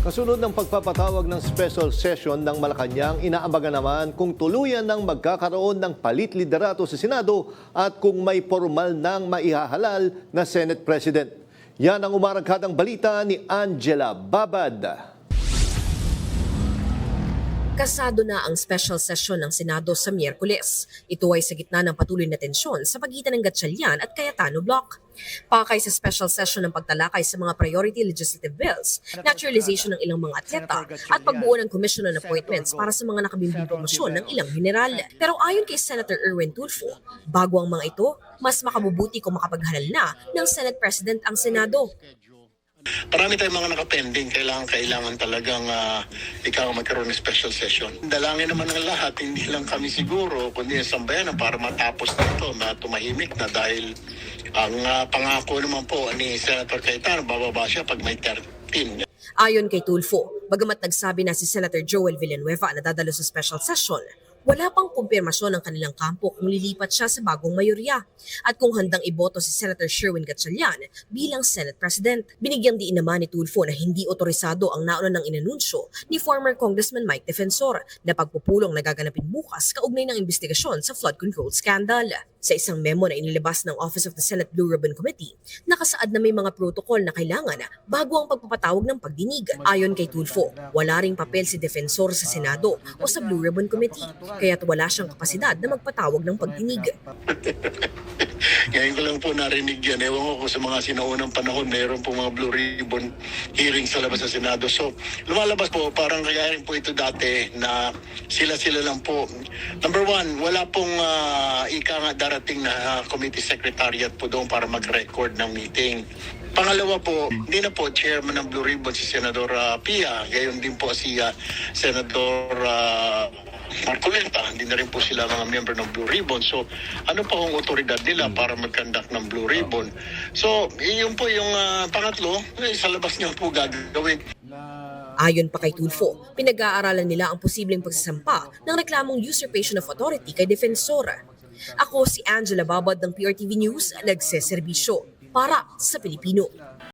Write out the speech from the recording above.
Kasunod ng pagpapatawag ng special session ng Malacanang, inaambagan naman kung tuluyan ng magkakaroon ng palit liderato sa Senado at kung may formal nang maihahalal na Senate President. Yan ang umarangkadang balita ni Angela Babad. Kasado na ang special session ng Senado sa Miyerkules. Ito ay sa gitna ng patuloy na tensyon sa pagitan ng Gatchalian at Cayetano Bloc. Pakay sa special session ng pagtalakay sa mga priority legislative bills, naturalization ng ilang mga atleta, at pagbuo ng commission on appointments para sa mga nakabimbing promosyon ng ilang general. Pero ayon kay Senator Erwin Tulfo, bago ang mga ito, mas makabubuti kung makapaghalal na ng Senate President ang Senado. Marami tayong mga nakapending, kailangan talagang ikaw magkaroon ng special session. Dalangin naman ng lahat, hindi lang kami siguro, kundi ang sambayanan para matapos nito na tumahimik na dahil ang pangako naman po ni Senator Cayetano, bababa siya pag may 13. Ayon kay Tulfo, bagamat nagsabi na si Senator Joel Villanueva na dadalo sa special session, wala pang kumpirmasyon ng kanilang kampo kung lilipat siya sa bagong mayorya at kung handang iboto si Senator Sherwin Gatchalian bilang Senate President. Binigyang diin naman ni Tulfo na hindi otorisado ang nauna ng inanunsyo ni former Congressman Mike Defensor na pagpupulong na gaganapin bukas kaugnay ng investigasyon sa flood control scandal. Sa isang memo na inilabas ng Office of the Senate Blue Ribbon Committee, nakasaad na may mga protocol na kailangan bago ang pagpapatawag ng pagdinig. Ayon kay Tulfo, wala ring papel si Defensor sa Senado o sa Blue Ribbon Committee, kaya't wala siyang kapasidad na magpatawag ng pagdinig. Ngayon ko lang po narinig yan. Ewan ko sa mga sinaunang panahon, mayroon po mga Blue Ribbon hearings sa labas sa Senado. So, lumalabas po, parang kaya rin po ito dati na sila lang po. Number one, wala pong ika nga darating na committee secretariat po doon para mag-record ng meeting. Pangalawa po, hindi na po chairman ng Blue Ribbon si Senador Pia. Gayon din po si Senador Marcoleta, hindi na rin po sila mga member ng Blue Ribbon. So, ano pa kung otoridad nila para mag-conduct ng Blue Ribbon? So, yun po yung pangatlo, sa labas niyo po gagawin. Ayon pa kay Tulfo, pinag-aaralan nila ang posibleng pagsasampa ng reklamong usurpation of authority kay Defensor. Ako si Angela Babad ng PRTV News, nagseserbisyo para sa Pilipino.